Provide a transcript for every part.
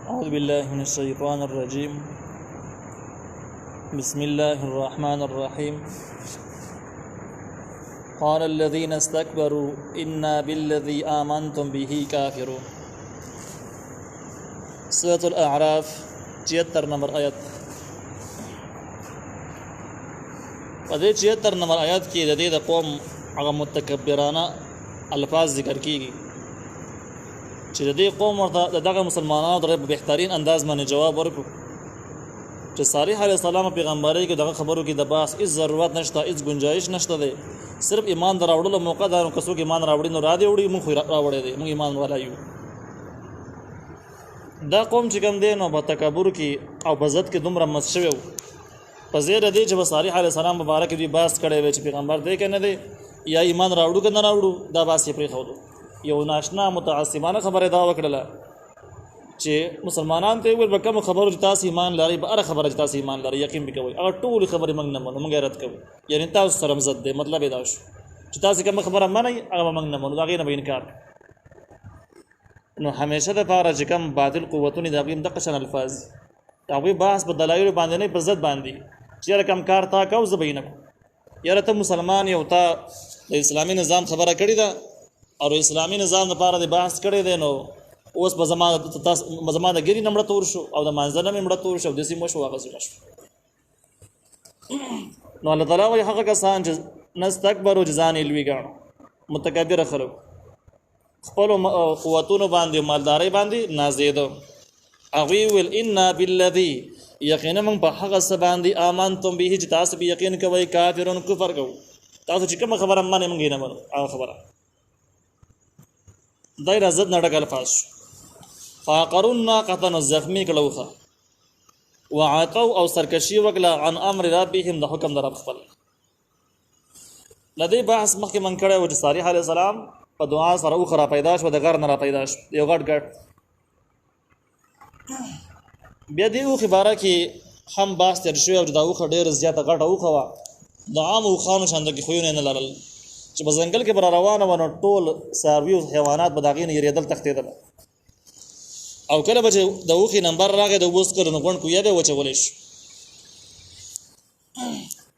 أعوذ بالله من الشيطان الرجيم. بسم الله الرحمن الرحيم. قال الذين استكبروا إنا بالذي آمنتم به كافرون. سورة الاعراف 76 نمبر آیت. په دې 76 نمبر آیت کې د دې د قوم هغه متکبرانه الفاظ ذکر کیږي چې د دې قوم ورته دغه مسلمانانو د بهترین انداز باندې جواب ورکړو چې صالح علیه السلام پیغمبري کې دغه خبرو کې د باس هیڅ ضرورت نشته، هیڅ گنجائش نشته دی، صرف ایمان دراوړلو موقع دا نو کسو کې ایمان راوړي نو را دی وړي موږ راوړی دی، موږ ایمان والا یو. دا قوم چې کوم دی نو په تکبر کې او په ضد کې دومره مست شوی په زیر دی چې صالح علیه السلام مبارک دی باس کړی وي چې پیغمبر دی که نه دی یا ایمان راوړو که نه راوړو، دا باس یې پرېښودو. یو ناشنا متعصبانه خبره دا وکړله چې مسلمانان ته ویل به کوم خبرو چې تاسو ایمان لرئ په هره خبره چې تاسو ایمان لرئ یقین به کوئ، هغه ټولې خبرې موږ نه منو، موږ یې رد کوو، یعنې تاسو سره ضد دی. مطلب یې دا شو چې تاسو کومه خبره منئ هغه به موږ نه منو، د هغې نه به انکار. نو همیشه دپاره چې کوم باطل قوتونه د هغوی هم دغه شان الفاظ دي، د هغوی بحث په دلایلو باندې نه په ضد باندې چې یاره کوم کار تا کوو زه به یې نه کوم، یاره ته مسلمان یو، تا د اسلامي نظام خبره کړې ده او اسلامي نظام لپاره د بحث کړی دی، نو اوس په زما د ګیري نه مړه تور شو او د مانځه نه مې مړه تور شو او داسې مو شو هغه څه شو. نو الله تعالی وایي هغه کسان چې نستکبرو چې ځان یې لوی ګاڼه، متکبره خلک خپلو قوتونو باندې مالدارۍ باندې نازېده، هغوی ویل انا بالذي یقینا موږ په هغه څه باندې آمنتم به چې تاسو به یقین کوئ کافرون کفر کوو، تاسو چې کومه خبره منئ موږ یې نه منو هغه خبره. دا یې رضت نه ډک الفاظ شو. فعقروا الناقة نو زخمي کړه وښه، وعتوا او سرکشي وکړه عن امر ربهم د حکم د رب خپل. له دې بحث مخکې من کړی و چې صالح علیه السلام په دعا سره اوښه را پیدا شوه، د غر نه را پیدا شو یو غټ بیا دې اوښې باره کې هم بحث تېر شوی او چې دا اوښه ډېره زیاته غټه اوښه وه، د عامو اوښانو شانته کې خویونه یې نه لرل چې په ځنګل کې به را روانه وه نو ټول څاروي او حیوانات به د هغې نه یېرېدل، تښتېدل. او کله به چې د اوښې نمبر راغی د اوبو څکلو نو غونډ کویه دی وچولی شو.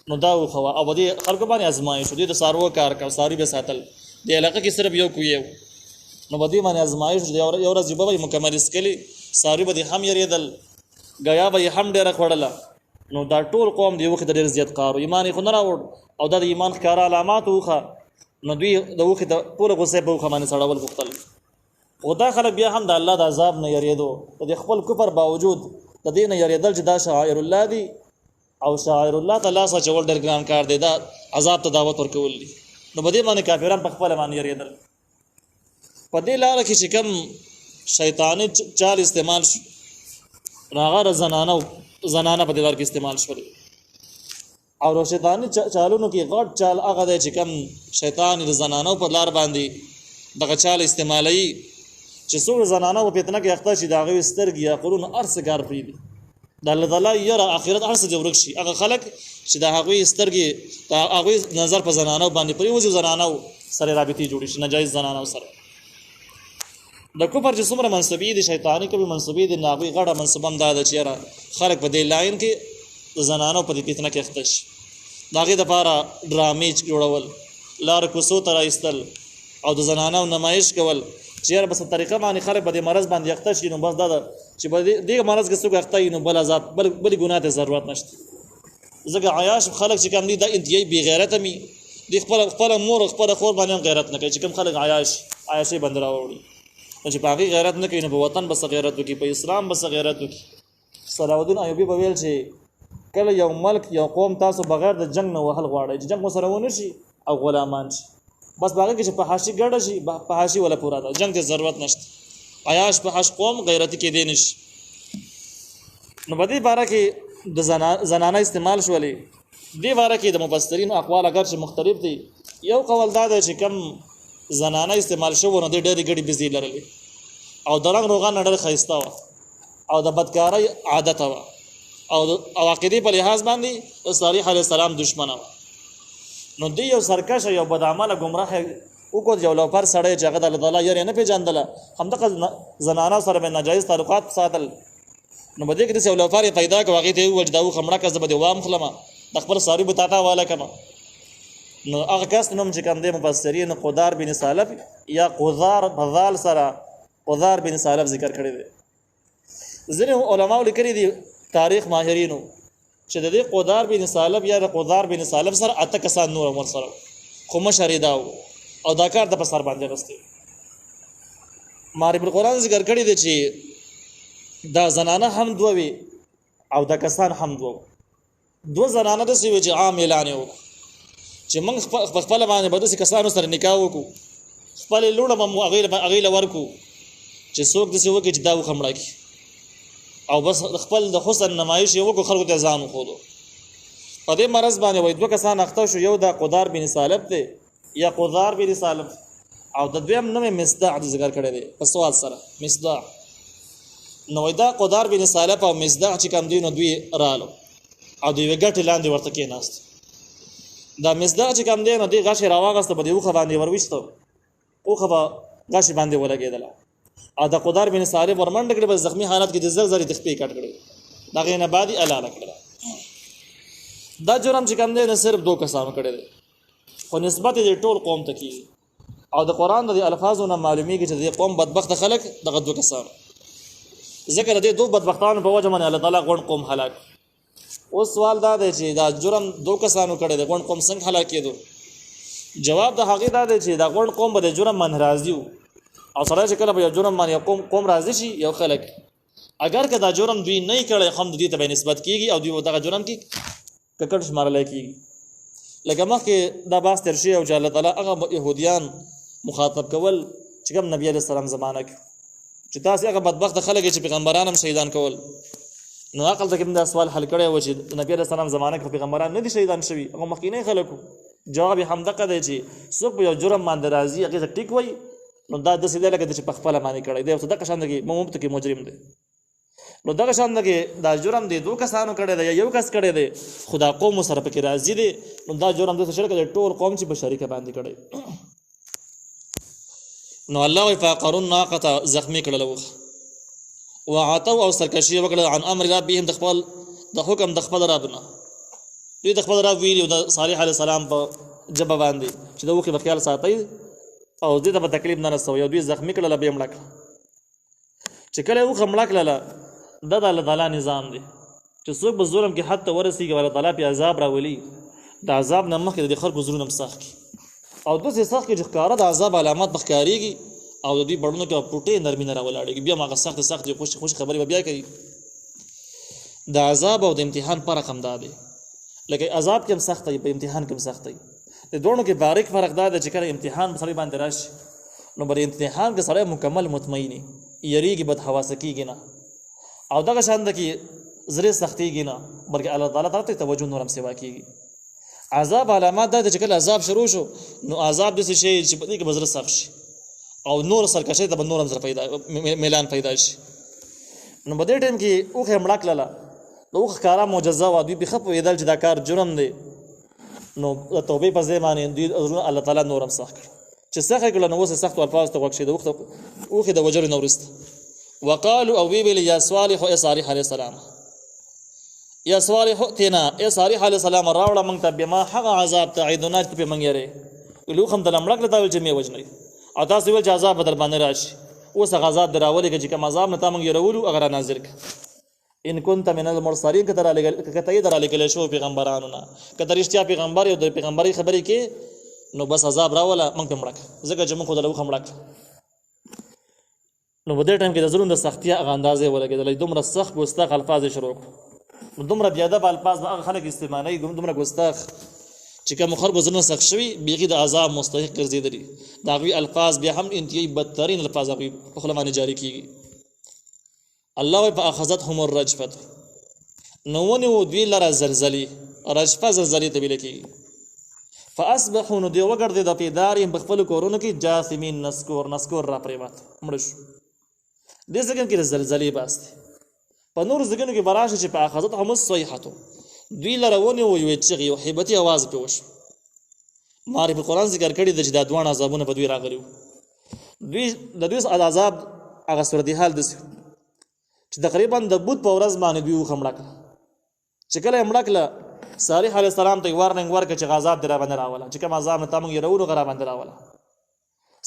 نو دا اوښه وه او په دې خلکو باندې ازمایښت شو، دوی د څاروو کار کوه، څاروي به ساتل، د علاقه کې صرف یو کویه و، نو په دې باندې ازمایښت شو. یو ورځ یوبه به یې مکمل څکلي، څاروي به دې هم یېرېدل، ګیا به یې هم ډېره خوړله. نو دا ټول قوم د اوښې ته ډېر زیات قار و، ایمان یې خو نه راوړ او دا د ایمان ښکاره علامات اوښه، نو دوی د اوښې ته ټوله غصې په اوښه باندې سړول غوښتل. خو دا خلک بیا هم د الله د عذاب نه یېرېدو، د خپل کفر باوجود د دې نه یېرېدل چې دا شعائر الله دي او شعائر الله ته لاس اچول ډېر ګران کار دی، دا عذاب ته دعوت ورکول دي. نو په دې باندې کافران په خپله باندې یېرېدل. په دې لاره کې چې کوم شیطاني چال استعمال شو نو هغه زنانه په دې لاره کې استعمال شولې، او شیطاني چالونو کې غټ چال هغه دی چې کوم شیطان د زنانو په لار باندې دغه چال استعمالوي چې څوک زنانه په فتنه کې اخته شي د هغوی سترګې یا قرون هر څه کار پرېږدي، د الله تعالی یره آخرت هر څه دې ورک شي. هغه خلک چې د هغوی سترګې د هغوی نظر په زنانو باندې پرېوځي، زنانو سره رابطې جوړې شي، ناجایز زنانو سره. د کفر چې څومره منصبې دي شیطاني کومې منصبې دي، نو هغوی غټه منصبه هم دا ده چې یاره خلک په دې لاین کې د زنانو په دې فتنه کې اخته شي، د هغې دپاره ډرامې جوړول، لارو کوڅو ته رایستل او د زنانو نمایش کول چې یاره په څه طریقه باندې خلک په دې مرض باندې اخته شي. نو بس دا ده چې په دې مرض کې څوک اخته وي نو بل عذاب بلې ګناه ته ضرورت نشته. ځکه عیاش خلک چې کوم دي دا انتهایي بې غیرته مي دي، خپله مور خپله خور باندې هم غیرت نه کوي. چې کوم خلک عیاشۍ باندې راوړي نو چې په هغې غیرت نه کوي نو په وطن به څه غیرت وکړي، په اسلام به څه غیرت وکړي. صلاح الدین ایوبي به ویل چې کله یو ملک یو قوم تاسو بغیر د جنگ نه وهل غواړئ چې جنگ ورسره ونه شي او غلامان شي، بس په هغې کې چې فحاشي ګډه شي فحاشي ولا پوره ده، جنگ ته ضرورت نشته. عیاش فحش قوم غیرتي کېدی نه شي. نو په دې باره کې د زنانه استعمال شولې، دې باره کې د مفسرینو اقوال اگر چې مختلف دي. یو قول دا دی چې کم زنانه استعمال شو نو دې ډېرې ګډې بزې لرلې او د رنګ روغان ډېر ښایسته وه او د بدکارۍ عادت وه او عقیدې په لحاظ باندې د صالح علیه السلام دشمنه وه. نو دې یو سرکشه یو بدعمله ګمراه وکړ یو لوفر سړی چې هغه د الله تعالی یې نه پیژندله همدغه زنانه سره به ناجایز تعلقات ساتل نو به دې کې یو لوفر پیدا کړ هغې ته یې وویل چې دا خمړه که زه به دې وام خلمه د خپل ساري به تا ته حواله کړمه نو هغه کس نوم چې کوم دی مفسرین قدار بن سالف یا قذار بذال سره قذار بن سالف ذکر کړی دی ځینې علماو لیکلي دي تاریخ ماهرینو چې د دې قدار بن سالف یا د قذار بن سالف سره 8 کسان نور عمر سره خو مشر یې دا او دا کار د په سر باندې غوښتي معرب القرآن ذکر کړی دی چې دا زنانه هم دوه وي او دا کسان هم دوه زنانه داسې وي چې عام اعلان یې وکړو چې موږ خپله باندې به داسې کسانو سره نکاح وکړو خپلې لوڼه به مو هغوی له ورکړو چې څوک داسې وکړي چې دا وخمړه کړي او بس خپل د حسن نمایش یې وکړو خلکو ته ځان وښودو په دې مرض باندې وایي دوه کسان اخته شو یو دا قدار بن سالف دی یا قذار بن سالف او د دویم نوم یې مصداع ذکر کړی دی په سوال سره مصداع نو دا قدار بن سالف او مصداع چې کوم دی نو دوی رالو او د یوې ګټې لاندې ورته کېناست دا مصداع چې کوم دی نو دې غاښ یې راواغسته په دې اوښه باندې ورویسته اوښه به غاښ باندې ولګېدله او د قدار بن سالف ورمنډه کړې بس زخمي حالت کې د زر زرې تخپې کټ کړې د هغې نه بعد یې الاله کړله دا جرم چې کوم دی نه صرف 2 کسانو کړی دی خو نسبت یې ټول قوم ته کېږي او د قرآن د الفاظو نه معلومیږي چې د قوم بدبخته خلک دغه 2 کسانو ذکر د دې 2 بدبختانو په وجه باندې الله تعالی غون قوم هلاک اوس سوال دا دی چې دا جرم 2 کسانو کړی دی غون قوم څنګه هلاک کېدو جواب د هغې دا دی چې دا غون قوم به د جرم باندې راضي وو او سړی چې کله به یو جرم باندې قوم راضي شي یو خلک اگر که دا جرم دوی نه یې کړی هم د دې ته به نسبت کېږي او دوی به دغه جرم کې ککړ شمارلی کېږي لکه مخکې دا بحث تېر شوی او چې الله تعالی هغه یهودیان مخاطب کول چې کوم نبي علیه السلام زمانه کې چې تاسې هغه بدبخته خلک چې پیغمبران هم شهیدان کول نو عقل ته کوم دا سوال حل کړی و چې نبي علیه السلام زمانه کې پیغمبران نه دي شهیدان شوي هغه مخکینی خلکو جواب یې همدغه دی چې څوک به یو جرم باندې راځي هغې ته ټیک وایي نو دا داسې دی لکه چې په خپله باندې کړی دی او دغه شان دی ممت کې مجرم دی نو دغه شان دی دا جرم دی 2 کسانو کړی دی یا یو کس کړی دی خو دا قوم سره پکې راضي دی نو دا جرم داسې شرک دی ټول قوم چې په شریکه باندې کړی نو الله وایي فعقروا الناقة زخمي کړله وخه وعتوا او سرکشي وکړه عن امر ربهم د حکم د خپل رب نه دوی د خپل رب ویلي د صالح علیه السلام په ژبه باندې چې د وخې به خیال ساتئ او دې ته به تکلیف نه رسوئ او دوی زخمي کړله بیا یې مړه کړه چې کله یې وخه مړه کړله دا د الله تعالی نظام دی چې څوک به ظلم کې حد ته ورسېږي الله تعالی پې عذاب راولي د عذاب نه مخکې د خلکو زړونه هم سخت کړي او داسې سخت کړي چې ښکاره د عذاب علامات به ښکارېږي او د دوی بڼونو کې به پوټې نرمي نه راولاړېږي بیا هم هغه سختې خوشې خبرې به بیا کوي د عذاب او د امتحان فرق هم دا دی لکه عذاب کې هم سخت دی په امتحان کې هم سخت دی د دوړو کې باریک فرق دا دی چې کله امتحان په سړی باندې راشي نو بر امتحان کې سړی مکمل مطمئن یریږي بد حواسه کېږي نه او دغه شان ده کې زړه سختېږي نه بلکې الله تعالی طرف ته توجه نور هم سوا کېږي عذاب علامات دا چې کله عذاب شروع شو نو عذاب داسې شی چې په دې کې به زړه سخت شي او نور سرکشۍ ته به نور هم زړه میلان پیدا شي نو په دې ټایم کې اوښه مړه کړله د اوښ ښکاره معجزه وه دوی پېښه پوهېدل چې دا کار جرم دی نو د توبې په ځای باندې دوی زړونه الله تعالی نور هم سخت کړه چې سخت یې کړله نو اوس یې سختو الفاظو ته غوږ شي د اوښې د وجلو نه وروسته وقالو او وی ویل یا صالح ای صالح علیه السلام یا صالح ائتنا ای صالح علیه السلام راوړه موږ ته بما هغه عذاب تعیدنا چې پې موږ یېرې ویل اوښ هم دله مړه کړه تا ویل چې مې وژنئ او تاسو ویل چې عذاب به در باندې راشي اوس هغه عذاب در راولېږه چې کوم عذاب نه تا موږ یېرولو هغه رانازل کړه ان كنت من المرسلین که ته یې در رالېږلی شوی پیغمبرانو نه که ته رښتیا پیغمبر یو د پیغمبرۍ خبرې کې نو بس عذاب راوله موږ پې مړه کړه ځکه چې موږ خو دله اوښه مړه کړه نو په دې ټایم کې د زړونو د سختیا هغه اندازې ولګېدلی دومره سخت ګستاخ الفاظ یې شروع کړو نو دومره بېادبه الفاظ به هغه خلک استعمالوي دومره ګستاخ چې کوم خلکو زړونه سخت شوي بیخي د عذاب مستحق ګرځېدلي د هغوی الفاظ بیا هم انتهایي بدترین الفاظ هغوی په خوله باندې جاري کېږي الله وایي فاخذتهم الرجفة نو ونیو دوی لره زلزلې رجفه زلزلې ته ویل کېږي فاصبحوا نو دوی وګرځېد په دارهم په خپلو کورونو کې جاثمین نسکور را پرېوت مړه شو دې ځای کې د زلزلې بحث دی په نورو ځایونو کې به راشي چې فاخذتهم الصیحة دوی لره ونیو یوې چغې یو هیبتي اواز پرې وشو معرف قرآن ذکر کړي د چې دا دوه عذابونه په دوی راغلي دوی د دوی عذاب هغه صورت حال داسې چې تقریبا د بوت په ورځ باندې دوی وخمړه کړه چې کله یې مړه کړه صالح علیه السلام ته وارننګ ورکړه چې عذاب در باندې راوله چې کوم عذاب نه تا موږ یې راوړو را باندې راوله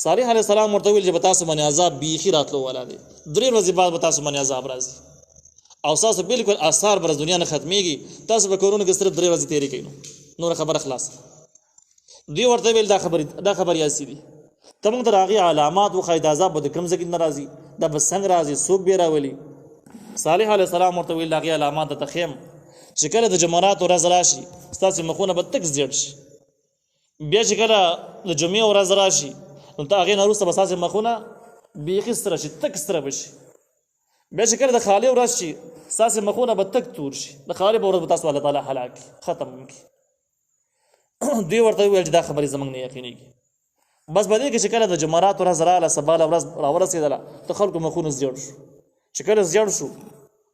صالح علیه السلام ورته ویل چې به تاسو باندې عذاب بیخي راتلو والا دی 3 ورځې بعد به تاسو باندې عذاب راځي او تاسو بالکل آثار بر دنیا نه ختميږي تاسو به کورونه کې صرف 3 ورځې تیری کینو نور خبره خلاص دی ورته ویل دا خبر یاسي دي ته موږ ته هغه علامات او خید عذاب به کوم ځکه ناراضي دا به څنګه راځي څوک به راولي صالح علیه السلام ورته ویل هغه علامات ته خیم چې کله د جمعرات ورځ راشي تاسو مخونه به تک زیړ شي بیا چې کله د جمعې ورځ راشي نو ته هغه نورسته به تاسو مخونه بیخي ستر شي تک ستر بشي بیا چې کله د خالی ورځ شي تاسو مخونه به تک تور شي د خالی ورځ به تاسو الله تعالی هلاک ختم کی دوی ورته ویل چې دا خبرې زمنګ نه یقیني بس بده کې چې کله د جمعرات ورځ رااله سباله ورځ راورسېدله ته خلکو مخونه زیړ شو چې کله زیړ شو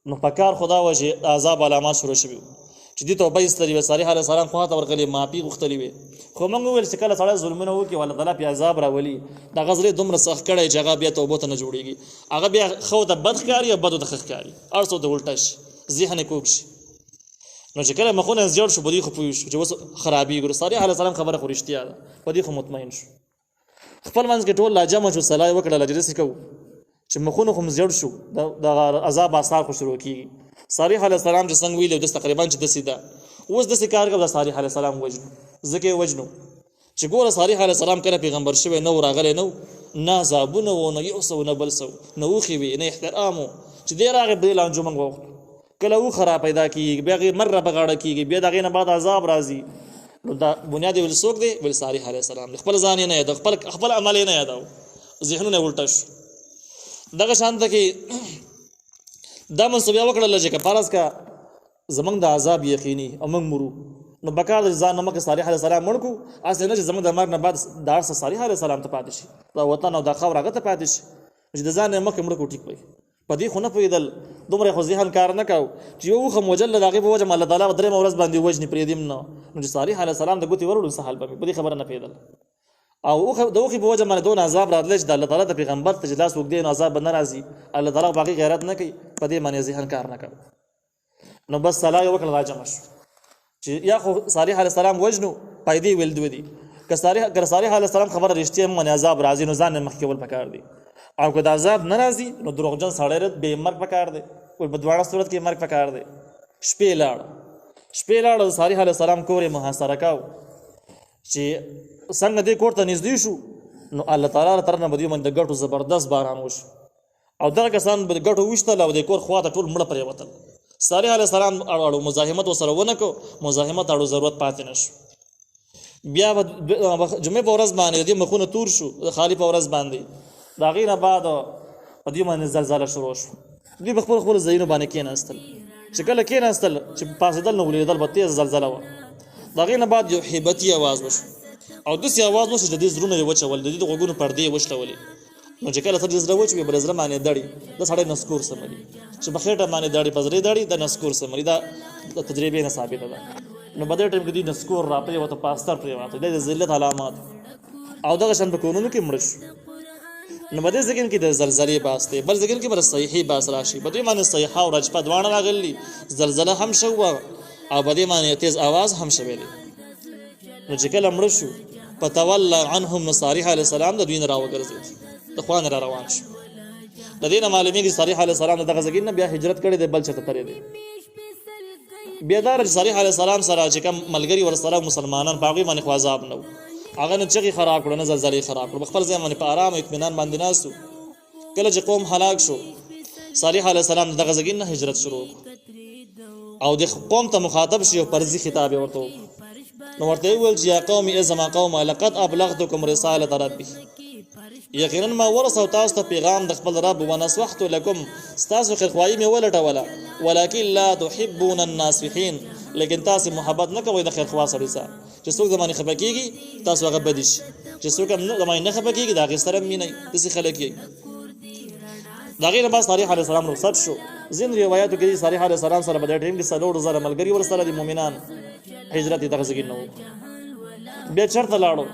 نو پکار خدا وجه عذاب علامات شروع شوه چې دې توبه استری و صالح علیه السلام خو ته ورغلی معافي غختلی وي خو موږ ویل چې کله سړی ظلمونه وکي ولا تعالی په عذاب راولي دا غزلې دومره سخت کړي چې هغه بیا توبه ته نه جوړيږي هغه بیا خو ته بد ښکاري یا بد ته ښکاري ارسو د الټش ذهن کوک شي نو چې کله مخونه زیړ شو بده خو پوي شو چې وس خرابي ګور صالح علیه السلام خبره خو رښتیا ده بده خو مطمئن شو خپل منځ کې ټول لا جمع شو صلاه وکړه لجرس کو چې مخونه خو مزیړ شو د عذاب آثار خو شروع کیږي صالح علیه السلام چې څنګه ویل د تقریبا چې د سیده اوس د کار کوي صالح علیه السلام وجنو زکه وجنو چې ګوره صالح علیه السلام کله پیغمبر شوی نو راغلی نو نه زابونه و نه یو سو نه بل سو نه وخی وی نه احترام چې دی راغی بل انجمن وخت کله و خراب پیدا کیږي بیا غیر مره بغاړه کیږي بیا دغه نه بعد عذاب راځي نو دا بنیادی ول څوک دی ول صالح علیه السلام خپل ځان نه یاد خپل عمل نه یادو ذهنونه الټش دغه شانته کې دا منسوبیا وکړل چې پارس کا زمنګ د عذاب یقیني امنګ مرو نو بکار ځان نمک صالح علیه السلام مړکو اصل نه چې زمنګ د مرګ نه بعد دار صالح علیه السلام ته پاتې شي دا وطن او د خاور هغه ته پاتې شي چې د ځان نمک مړکو ټیک وي پدې خو نه پویدل دومره خو ذهن کار نه کاو چې یو خو مجلد هغه په وجه الله تعالی درې مورز باندې وجنی پرې دیم نو چې صالح علیه السلام د ګوتی ورول سهال په دې خبره نه پیدل او دوخي په وجه باندې دون عذاب راتل چې د الله تعالی د پیغمبر ته جلاس وګ دین عذاب نه راځي الله تعالی باقي غیرت نه کوي په دې باندې ذهن کار نه کوي نو بس صلاح وکړه راجم شو چې یا خو صالح علیه السلام وجنو پایدې ول دوی دي که صالح علیه السلام خبر رښتیا باندې عذاب راځي نو ځان مخ کې ول پکار دي او که د عذاب نه راځي نو دروغجن سړی رد به مرګ پکار دی او په دواړه صورت کې مرګ پکار دی شپې لاړ صالح علیه السلام کورې محاصره کاو چې څنګه دې کور ته نږدې شو نو الله تعالی تر نه بدی من د ګټو زبردست باران وشو او دغه کسان به ګټو وشتل او د کور خواته ټول مړه پرې وتل صالح علیه السلام اړو مزاحمت وسره ونه کو مزاحمت اړو ضرورت پاتې نشو بیا جمعې په ورځ باندې د مخونه تور شو خالی په ورځ باندې دا غینه بعد په دې باندې زلزلہ شروع شو دوی خپل ځایونو باندې کېناستل چې کله کېناستل چې پاسېدل نو ولیدل به تیز زلزلہ وه دا غینه بعد یو هیبتي اواز وشو او داسې اواز وشو چې د دې زړونه یې وچول د دې د غوږونو پردې وشلولې نو چې کله ته د زړه وچوي بل زړه باندې دړي د سړی نسکور سمري چې په خېټه باندې دړي په زړه دړي د نسکور سمري دا د تجربې نه ثابته ده نو په دې ټیم کې د نسکور را پرې وته پاستر پرې وته د ذلت علامات او دغه شان په کونونو کې مړ شو نو بده ځکه کې د زلزلې باسته بل ځکه کې بر صحیحي باس راشي بده معنی صحیحه او رجپه دوانه راغلي زلزلہ هم شو او بده معنی تیز आवाज هم شویلی نو چې کله مړ شو فتولى عنهم صالح علیه السلام د دوی نه راوګرځید د خوان را روان شو د دې نه معلومیږي صالح علیه السلام دغه ځکه نه بیا هجرت کړي د بل چته ترې دی بیا دار صالح علیه السلام سره چې کوم ملګری ور سره مسلمانان باغی باندې خو عذاب نو هغه نه چغي خراب کړو نه زلزلې خراب کړو خپل ځای باندې په آرام او اطمینان باندې ناسو کله چې قوم هلاک شو صالح علیه السلام دغه ځای نه هجرت شروع او د قوم ته مخاطب شي او پرځي خطاب ورته نو ورته ویل چې یا قوم ازما قوم لقد ابلغتكم رساله ربي یقینا ما ورثه تاسو ته پیغام د خپل رب ونصحت لكم تاسو خیرخواهی مې ولټوله ولکن لا تحبون الناصحين لیکن تاسو محبت نه کوئ د خیرخواه سره چې څوک زمانه خپه کیږي تاسو هغه بدیش چې څوک زمانه نه خپه کیږي دا غي سره مینه دسي خلک یې دا غیر ما صالح علیه السلام رخصت شو زین روایتو کې صالح علیه السلام سره په دې ټیم کې 300 ملګری ورسره دي مؤمنان هجرت دغه ځګین نو بیا چرته لاړو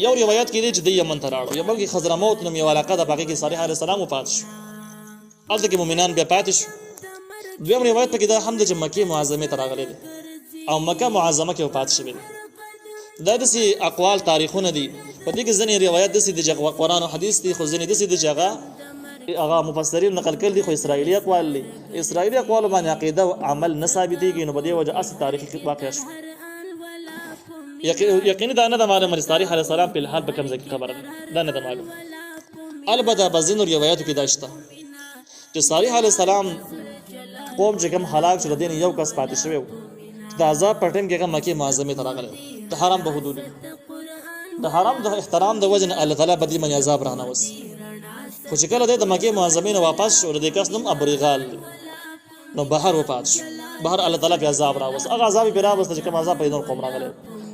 یو روایت کې دی چې د یمن ته لاړو یمن کې خضرموت نوم یو علاقه ده په هغې کې صالح علیه السلام وفات شو هلته کې مؤمنان بیا پاتې شو دویم روایت پکې دا هم دی چې مکې معظمې ته راغلی دی او مکه معظمه کې وفات شوی دی دا داسې اقوال تاریخونه دي په دې کې ځینې روایت داسې دي چې قرآن او حدیث دي خو ځینې داسې دي چې هغه مفسرین نقل کړي دي خو اسرائیلي اقوال دي اسرائیلي اقوالو باندې عقیده او عمل نه ثابتېږي نو په دې وجه اصل تاریخي واقع شو یقیني دا نه ده معلومه چې صالح علیه السلام په الحال په کوم ځای کې قبر دی دا نه ده معلوم البته په ځینو روایاتو کې دا شته چې صالح علیه السلام قوم چې کوم هلاک شو د دې نه یو کس پاتې شوی و د عذاب په ټایم کې هغه مکې معظمې ته راغلی د حرم په حدودو د حرم د احترام د وجه نه الله تعالی په دې باندې عذاب رانوست خو چې کله د مکې معظمې نه واپس شو د دې کس نوم ابریغال نو بهر وفات شو بهر الله تعالی په عذاب راوست هغه عذاب یې پرې راوست چې کوم عذاب په نور قوم راغلی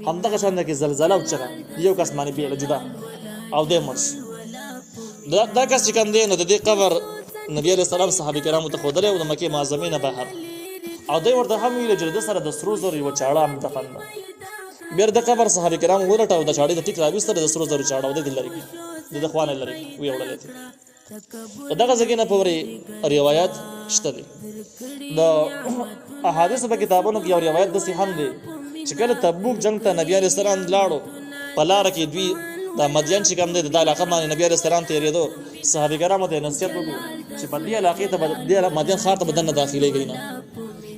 همدغه شان کې زلزله او چغه یو کس باندې بیله جدا او دې مړ شو دا کس چې کوم دی نو د دې قبر نبی علیه السلام صحابه کرامو ته ښودلی او د مکې معظمې نه بهر او دوی ورته هم ویل چې د سره د سرو زرو یوه چاړه هم دفن ده بیا د قبر صحابه کرامو ولټه او د چاړې د ټیک راویسته د سرو زرو چاړه او د لرې د د خوانه لرې ویوړلې دي دغه ځکه نه پورې روایت شته دي د احادیث په کتابونو کې یو روایت داسې هم دی چې کله تبوک جنگ ته نبی علیه السلام لاړو په لاره کې دوی دا مدین چې کوم دی د علاقه باندې نبی علیه السلام تېرېدو صحابه کرامو ته نصیحت وکړو چې په دې علاقې ته دې مدین ښار ته به دننه داخلېږئ نه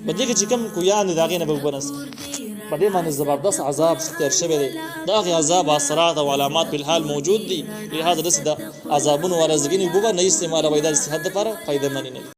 په دې کې چې کوم کویان دي د هغې نه به اوبه نڅکي په دې باندې زبردست عذاب تېر شوی دی د هغې عذاب اثرات او علامات په الحال موجود دي لهذا داسې د عذابونو والا زګینې اوبه به نه استعمالوئ دا د صحت دپاره فایدهمنې نه دي